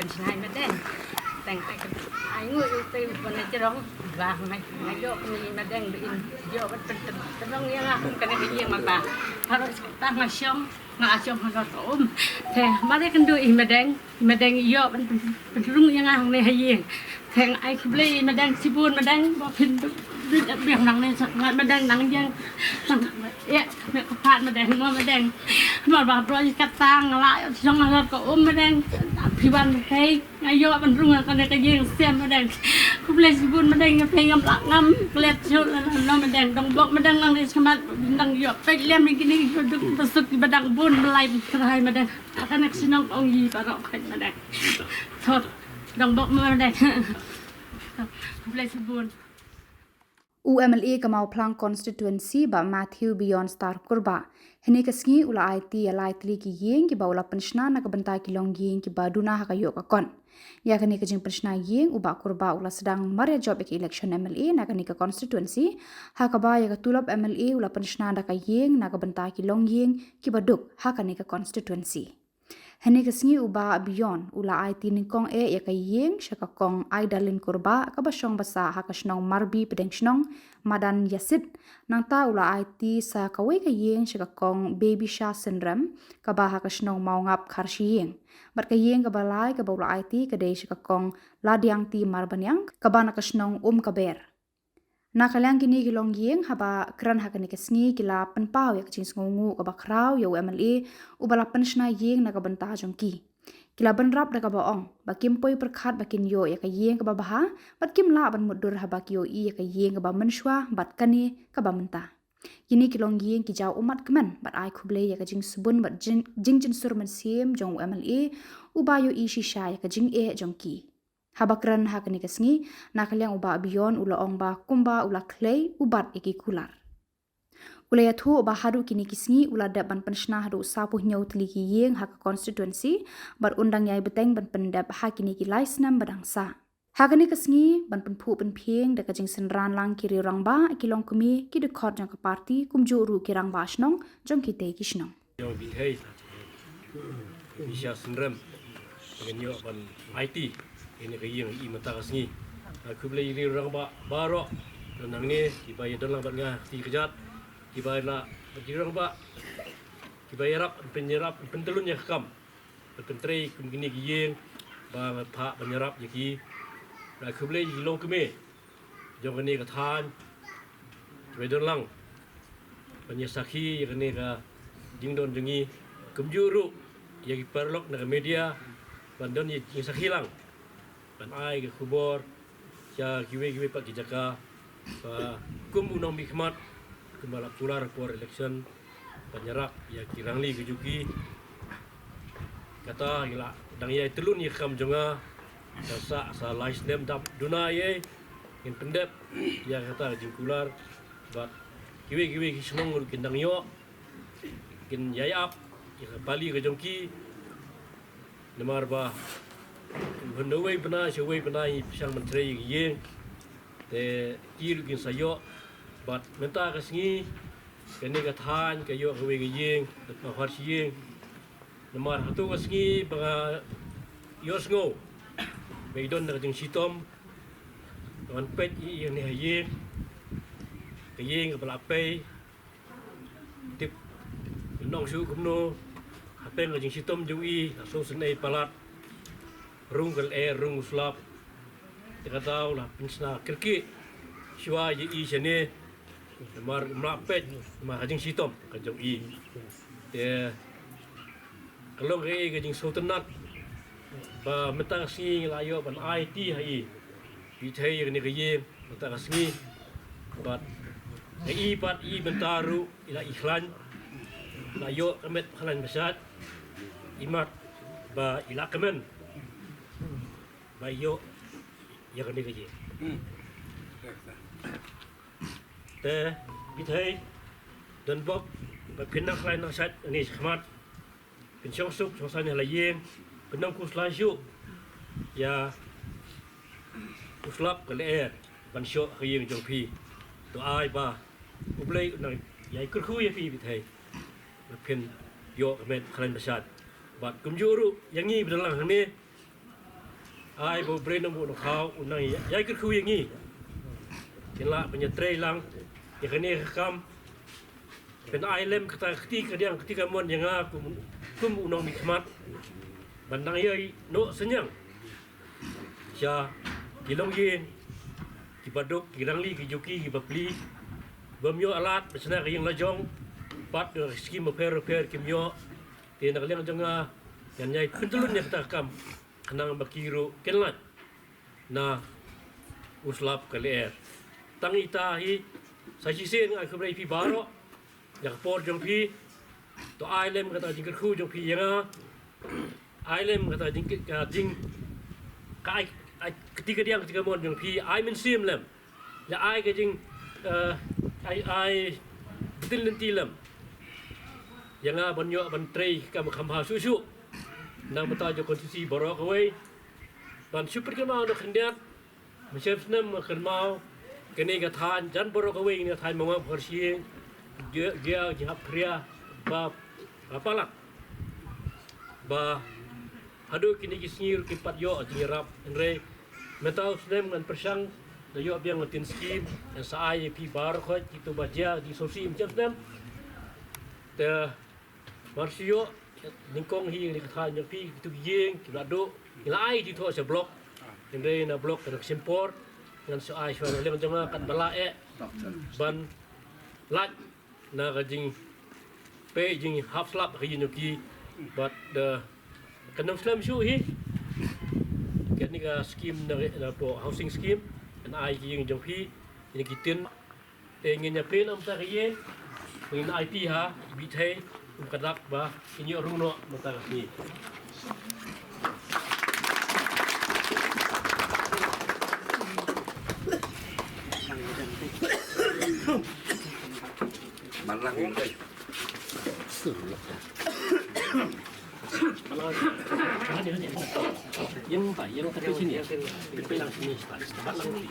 pensinai maden teng ai ngui pe bana jerong bah mai yo ni maden in yo ban terong yang aku kan yang mata harus kita ngasyong ngasyong harus teh mari kan do maden yo ban terong yang aku ni hayeng teng ai beli maden sibun maden bo pin biar nang ni sangat maden nang yang ya mek pat maden maden mà bà rồi cắt tang lại xong rồi có ôm mà đang phi ban thấy ngay vô bên rung là con này cái gì xem mà đang không lên buồn mà đang phải ngâm lặng ngâm lẹt chỗ là nó mà đang đồng bộ mà đang năng đi xem mà đang vô phải làm những cái này được thật sự mà đang buồn mà lại thay mà đang cái này xin ông gì bà nó phải mà đang thôi đồng bộ mà đang không lên buồn UMLA Kamau Plang constituency ba Matthew Beyond Star Kurba hene kasngi ula IT alai tli ki yeng ki ba ula penshna na kabanta ki long yeng ki ba duna ha kayo ka kon ya kani ka jing penshna yeng uba kurba ula sedang maria job ki election MLA na kani ka constituency ha ka ba ya ka tulap MLA ula penshna da ka yeng na kabanta ki long yeng ki ba duk ha kani ka constituency hene kasngi uba beyond ula IT ningkong ya ka yeng shaka kong aidalin kurba ka ba shong basa ha ka shnong marbi pedeng shnong madan yasid nang ta ula IT sa kawe ka yeng shaka kong baby sha syndrome ka ba ha ka shnong mau ngap kharshi yeng bat ka yeng ka balai ka ba ula IT ka de shaka kong ladiang ti marbanyang ka ba na ka shnong ka ber na kalyang kini gilong yeng haba kran hakani kesngi kila penpau ya kaching ngungu ka bakrau ya UMLA ubala penshna yeng na ka banta jongki kila benrap da ka baong bakim poi perkhat bakin yo ya ka yeng ka baha bat kim la ban mudur haba ki yo i ya ka yeng ka ba menshwa bat kani ka ba menta kini kilong yeng ki jaw umat kemen bat ai khuble ya ka jing subun bat jing sur man sim jong UMLA ubayo i shisha ya ka jing jongki habakran hakani kasngi nakalyang uba biyon ula ong ba kumba ula clay ubat iki kular ula yathu uba hadu kini kisngi ula daban penshna hadu sapu nyau tli ki yeng hak constituency bar undang yai beteng ban pendap hakini ki laisnam badangsa hakani kasngi ban penpu penpieng da kajing senran lang kiri rang ba kilong kumi ki de khot jang ka party kumju ru kirang ba shnong jong ki te ki shnong yang bi hei bisa syndrome dengan yo ban IT ini kayang i mata kasni aku beli ini orang baro nang ni dibayar dalam batnya ti kejat dibayar la bagi orang dibayar penyerap pentelunnya kam pentrei kini giyeng ba pha penyerap yaki aku beli long keme jong ni ka than wedon lang penyesaki yakni ka dingdon jengi kumjuru yaki perlok na media bandon yang sakilang ban ai ke kubor ya giwe pak kijaka pa kum unang bikmat kemalak tular for election penyerap ya kirangli kejuki kata ila dang ya telun ya kam jonga sa lais dem dap duna ye in pendep ya kata jingkular bat giwe kisnong kindang yo kin yayap ya bali ke jongki nemar ba Bendawai pernah, cewek pernah pisang menteri yeng, te kiri gin sayo, bat menta kesini, kene kathan kayo kawe yeng, mahar yeng, nomor satu kesini banga yosngo, beidon nak jeng sitom, dengan pet yang ni yeng, kayeng kepalapai, tip nong su kumno, apa yang jeng sitom jui, langsung senai palat. Rung rung uslap kita tahu lah pensna kerki siwa je i sene mar mlapet ma hajing sitom kajong i te kalau ke kajing sotenat ba metang si layo ban IT hai pi thai ni ke ye metang si bat i pat i bentaru ila ikhlan layo kemet khalan besat imat ba ila kemen bayo ya kan dia teh bithai dan bok pindah lain nasat ini khmat pensiong suk sosan la yeng penang kus laju ya uslap ke leer ban syo khayeng jong pi to ai ba ublei nang yai kurkhu ya pi bithai pin yo met khalan besat bat kumjuru yang ni bedalang ni ai bo brain mo no khau unang yai ker khu yangi kila penyetre lang yakni kam pen ai lem kata ketika mon yang aku kum unang mikmat bandang yai no senyang sya kilong yin kibaduk kirangli kijuki kibapli bamyo alat besna yang lajong pat skim repair kimyo tin nakaliang janga yan yai pentulun ya kata kam kenang bakiru kenlat na uslap kalier tang itahi sajisen ngai kebrai pi baro yak por jong pi to ailem kata jingker khu jong pi yanga ailem kata jing kai ketika mon jong pi ai men sim lem ya ai ke jing ai betul nanti lem yanga banyo ban trei kam khamha susu nang mata jo konstitusi borok away ban super kemau no khendiat mesep nem kemau kene ga than jan borok away ni than mangwa persi dia jihap pria ba apalak ba hadu kini kisngir kipat yo jirap enre metau snem ngan persang da yo biang ngatin skim yang saai pi bar khot itu baja di sosi mesep nem te marsio ningkong hi ni kha nyo pi tu yeng ki lado ngai di tho se blok ende na blok ka simpor ngan so ai so le jama kan bala ban lat na ga jing pe jing half slap hi nyo ki but the kanam slam shu hi ket ni ga scheme na po housing scheme an ai jing jong pi ni kitin te ngin ya pen am ta ye ngin IP ha bi thai kadak ba inyo runo mata ni malang ini yang tak yang tapi sini ya pelang sini tempat lang ni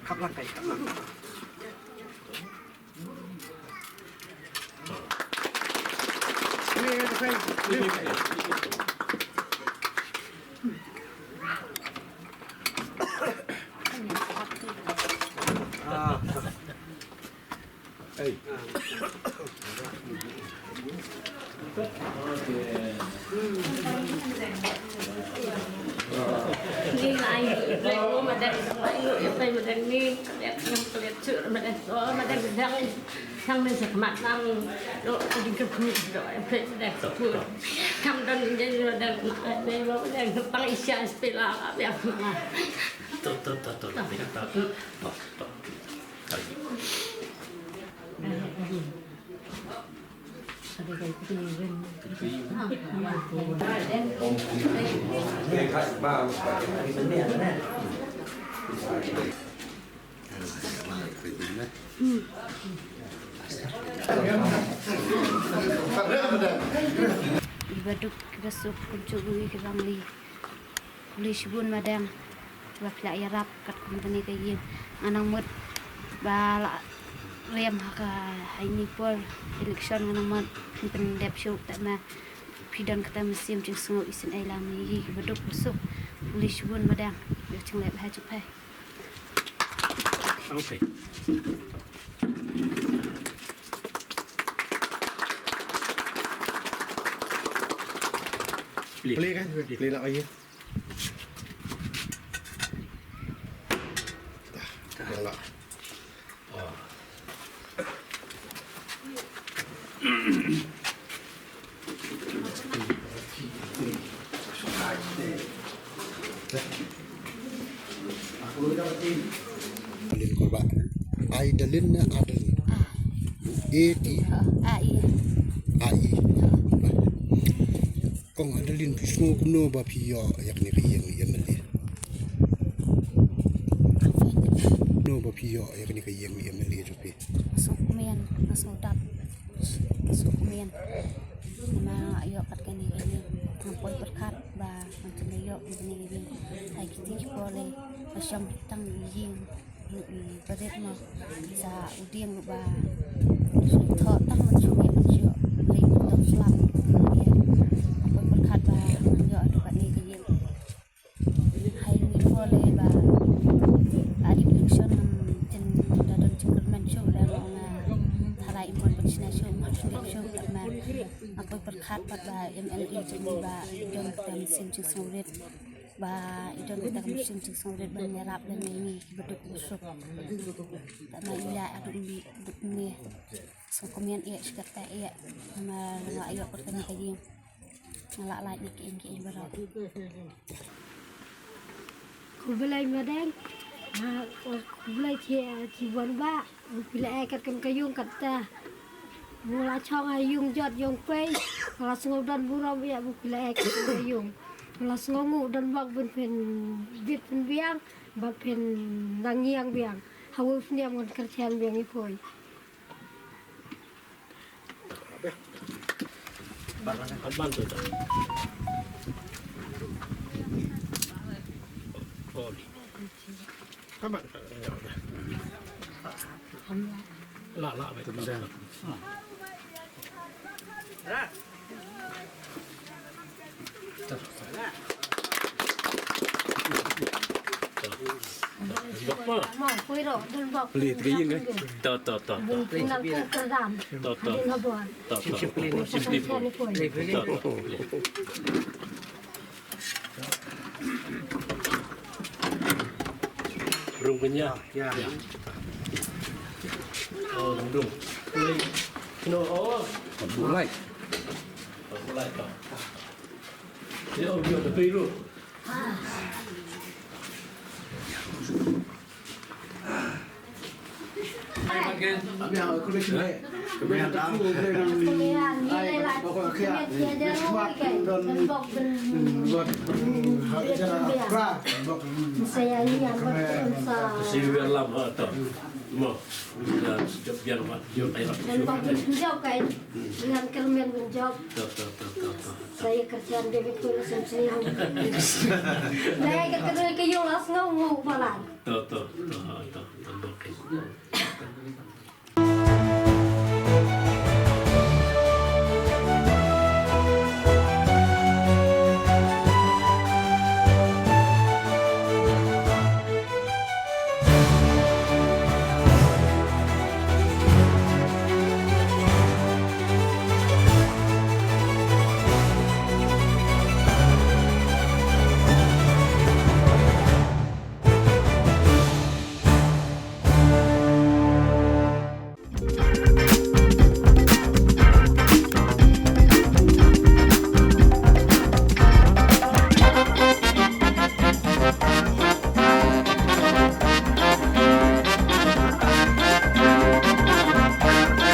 khắp lăng cây khắp lăng Ni lai lai mà đang phải mà đang ni đẹp nhung đẹp chữ mà đang có mà đang đang thằng mình sẽ mặc năng độ đi cấp cứu rồi phải đẹp chữ thằng đang như là đang đây nó đang tăng isya spela đẹp mà Tuh Baduk besuk kuncului ke bangli Polish bun madang Wa pla yarap kat company ka yin anang mut bala rem ka haini por election anang mut pen dep show ta ma pidon kata mesim jing sungo isin ai lam ni baduk besuk Polish bun madang yo chang lep ha chup hai Okay. Play kan? Play nak lagi. Dah lah. Dalin korban. Ai dalin na adalin. A-T. AI. Kong adalin pismo kuno ba piyo yak ni kiyang yamali. No ba piyo yak ni kiyang yamali jopi. Sukmen nasudap Sukmen Nama ayo kat kani kani Tampoi berkat ba Macam ayo Begini gini Hai kita boleh Masyam tang ying Berit ma Sa udiang ba Thọ tang macam ni Ling tok selap Tampoi berkat ba Ayo ada kat ni kini MLA jadi ba idon tem sim cing songret ba idon kita sim cing songret ban nyerap dan ini beduk busuk karena ila adum ni so komian sekata ma nga ayo pertani kaji ngalak lai ni ki barat Kubelai madang, kubelai cibuan ba, bila ikat kan kayung kata, mula chong ayung jot yung pay, kalau sengau dan buram ya bila ikat kan kayung, kalau sengau dan bak pen bit pen biang, bak pen nangiang biang, hawa punya mon kerjaan biang ipoi. Bantu tak? Kamu? Lah, betul. Mau koi ro dan bak. Pelit ke yang Tak. Tinggal ku keradam. Tak. Ada labuan. Tak. Kerjaan ipoi. Belum kenyang. Ya. Oh, belum. No, mulai mulai tak. Dia dia tepi dulu. Kemudian nilai lah. Kemudian tiada rumah kan. Dan bak ben. Saya ingat betul Si biar lama tak. Mo. Dan sejak biar mat. Yo air. dan bak menjawab kan. Dengan kelemahan menjawab. Tak. Saya kerjaan dia itu sendiri. Saya kerja ke yung las ngau malan. Tak.